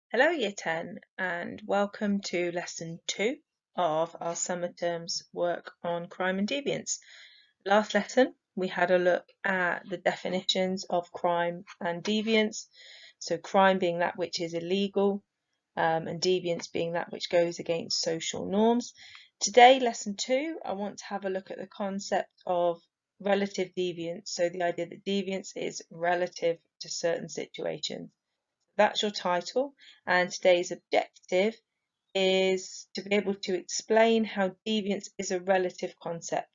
Hello, Year 10, and welcome to Lesson 2 of our summer term's work on crime and deviance. Last lesson, we had a look at the definitions of crime and deviance. So, crime being that which is illegal, and deviance being that which goes against social norms. Today, Lesson 2, I want to have a look at the concept of relative deviance. So, the idea that deviance is relative to certain situations. That's your title, and today's objective is to be able to explain how deviance is a relative concept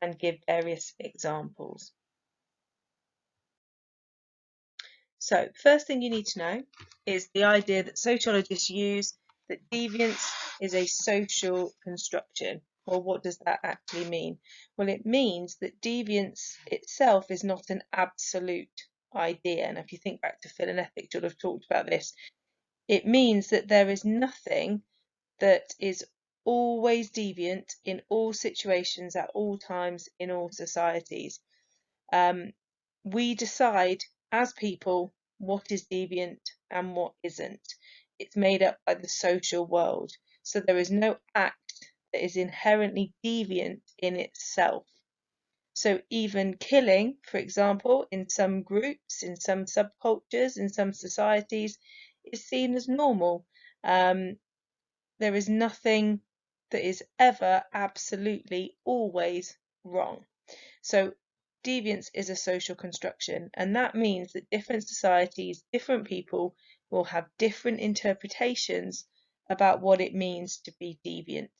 and give various examples. So, first thing you need to know is the idea that sociologists use that deviance is a social construction. Well, what does that actually mean? Well, it means that deviance itself is not an absolute idea. And if you think back to Phil and Ethics, you'll have talked about this. It means that there is nothing that is always deviant in all situations, at all times, in all societies. We decide as people what is deviant and what isn't. It's made up by the social world. So there is no act that is inherently deviant in itself. So even killing, for example, in some groups, in some subcultures, in some societies, is seen as normal. There is nothing that is ever absolutely always wrong. So deviance is a social construction, and that means that different societies, different people will have different interpretations about what it means to be deviant.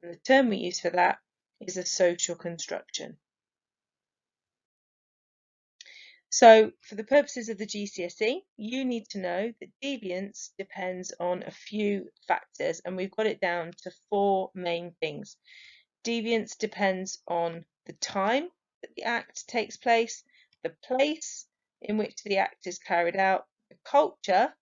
And the term we use for that is a social construction. So for the purposes of the GCSE, you need to know that deviance depends on a few factors, and we've got it down to 4 main things. Deviance depends on the time that the act takes place, the place in which the act is carried out, the culture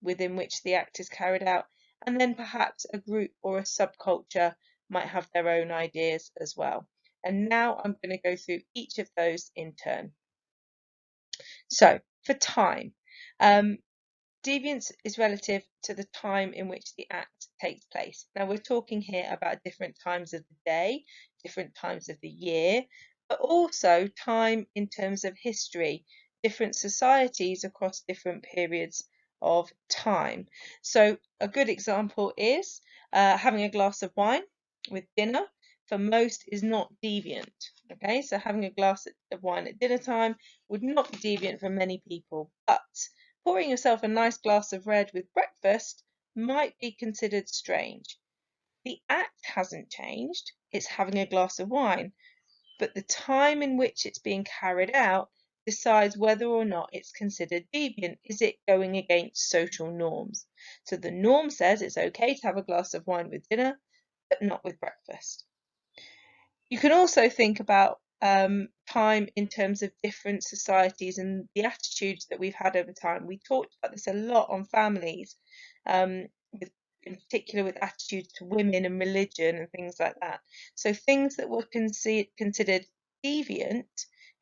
within which the act is carried out, and then perhaps a group or a subculture might have their own ideas as well. And now I'm going to go through each of those in turn. So, for time, deviance is relative to the time in which the act takes place. Now, we're talking here about different times of the day, different times of the year, but also time in terms of history, different societies across different periods of time. So, a good example is having a glass of wine with dinner. For most is not deviant. Okay, so having a glass of wine at dinner time would not be deviant for many people, but pouring yourself a nice glass of red with breakfast might be considered strange. The act hasn't changed, it's having a glass of wine, but the time in which it's being carried out decides whether or not it's considered deviant. Is it going against social norms? So the norm says it's okay to have a glass of wine with dinner, but not with breakfast. You can also think about time in terms of different societies and the attitudes that we've had over time. We talked about this a lot on families, in particular with attitudes to women and religion and things like that. So things that were considered deviant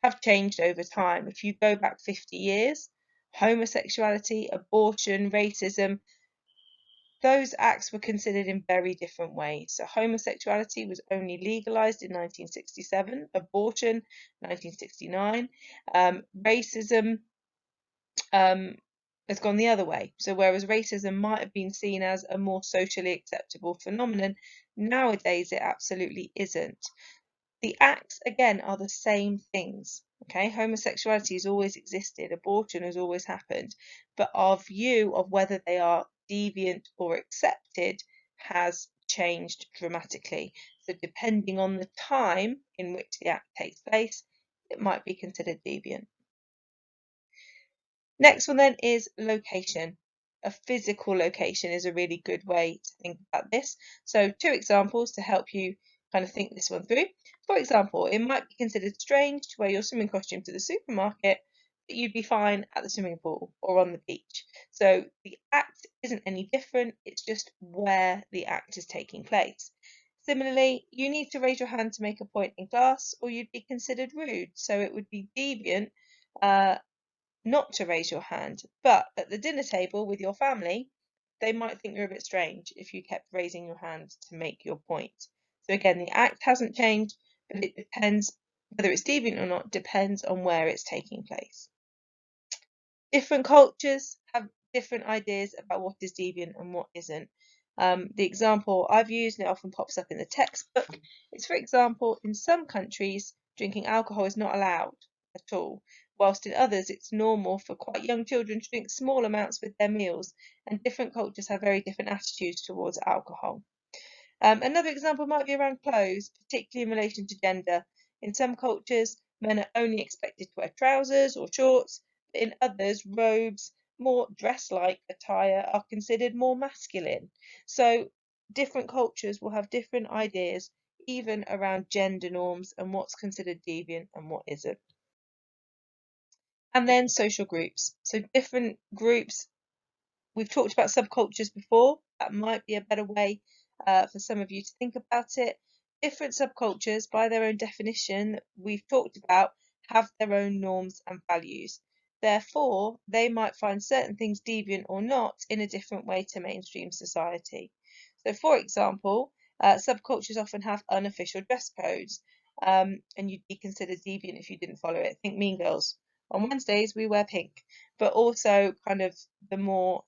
have changed over time. If you go back 50 years, homosexuality, abortion, racism, those acts were considered in very different ways. So homosexuality was only legalized in 1967, abortion 1969, racism has gone the other way. So whereas racism might have been seen as a more socially acceptable phenomenon, nowadays it absolutely isn't. The acts, again, are the same things. Okay, homosexuality has always existed, abortion has always happened, but our view of whether they are deviant or accepted has changed dramatically. So, depending on the time in which the act takes place, it might be considered deviant. Next one then is location. A physical location is a really good way to think about this. So, 2 examples to help you kind of think this one through. For example, it might be considered strange to wear your swimming costume to the supermarket, but you'd be fine at the swimming pool or on the beach. So the act isn't any different, it's just where the act is taking place. Similarly, you need to raise your hand to make a point in class, or you'd be considered rude. So it would be deviant not to raise your hand. But at the dinner table with your family, they might think you're a bit strange if you kept raising your hand to make your point. So again, the act hasn't changed, but it depends, whether it's deviant or not, depends on where it's taking place. Different cultures have different ideas about what is deviant and what isn't. The example I've used, and it often pops up in the textbook, is, for example, in some countries, drinking alcohol is not allowed at all, whilst in others it's normal for quite young children to drink small amounts with their meals, and different cultures have very different attitudes towards alcohol. Another example might be around clothes, particularly in relation to gender. In some cultures, men are only expected to wear trousers or shorts, but in others, robes, more dress-like attire are considered more masculine. So different cultures will have different ideas, even around gender norms and what's considered deviant and what isn't. And then social groups. So different groups. We've talked about subcultures before. That might be a better way for some of you to think about it. Different subcultures, by their own definition, that we've talked about, have their own norms and values. Therefore, they might find certain things deviant or not in a different way to mainstream society. So, for example, subcultures often have unofficial dress codes, and you'd be considered deviant if you didn't follow it. Think Mean Girls. On Wednesdays, we wear pink, but also kind of the more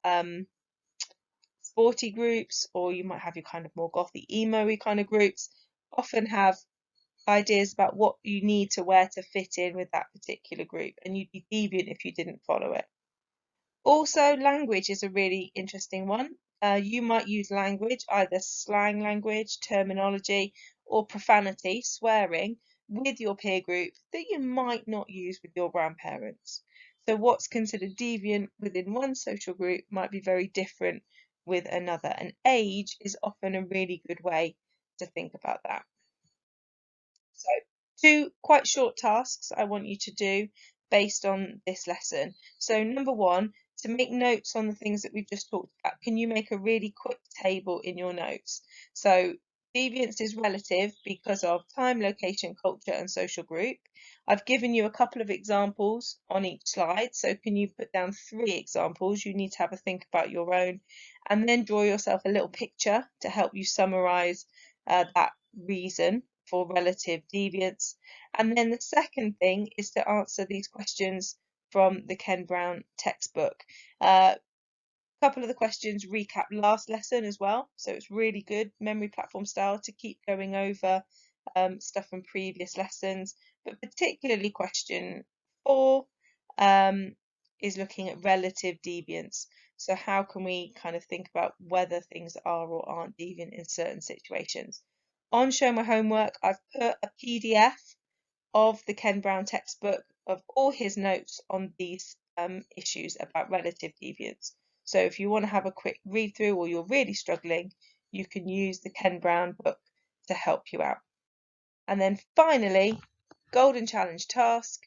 sporty groups, or you might have your kind of more gothy, emo-y kind of groups, often have ideas about what you need to wear to fit in with that particular group, and you'd be deviant if you didn't follow it. Also, language is a really interesting one. You might use language, either slang language, terminology, or profanity, swearing, with your peer group that you might not use with your grandparents. So what's considered deviant within one social group might be very different with another. And age is often a really good way to think about that. So, two quite short tasks I want you to do based on this lesson. So, number one, to make notes on the things that we've just talked about, can you make a really quick table in your notes? So, deviance is relative because of time, location, culture, and social group. I've given you a couple of examples on each slide. So, can you put down 3 examples? You need to have a think about your own, and then draw yourself a little picture to help you summarize that reason for relative deviance. And then the second thing is to answer these questions from the Ken Brown textbook. A couple of the questions recap last lesson as well, so it's really good memory platform style to keep going over stuff from previous lessons. But particularly question 4 is looking at relative deviance. So how can we kind of think about whether things are or aren't deviant in certain situations? On Show My Homework, I've put a PDF of the Ken Brown textbook of all his notes on these issues about relative deviance. So if you want to have a quick read through or you're really struggling, you can use the Ken Brown book to help you out. And then finally, golden challenge task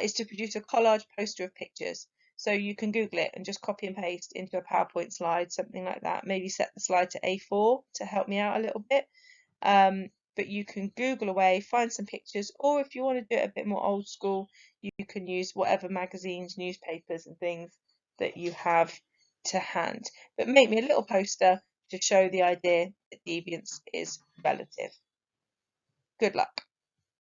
is to produce a collage poster of pictures. So you can Google it and just copy and paste into a PowerPoint slide, something like that. Maybe set the slide to A4 to help me out a little bit. But you can Google away, find some pictures, or if you want to do it a bit more old school, you can use whatever magazines, newspapers, and things that you have to hand. But make me a little poster to show the idea that deviance is relative. Good luck.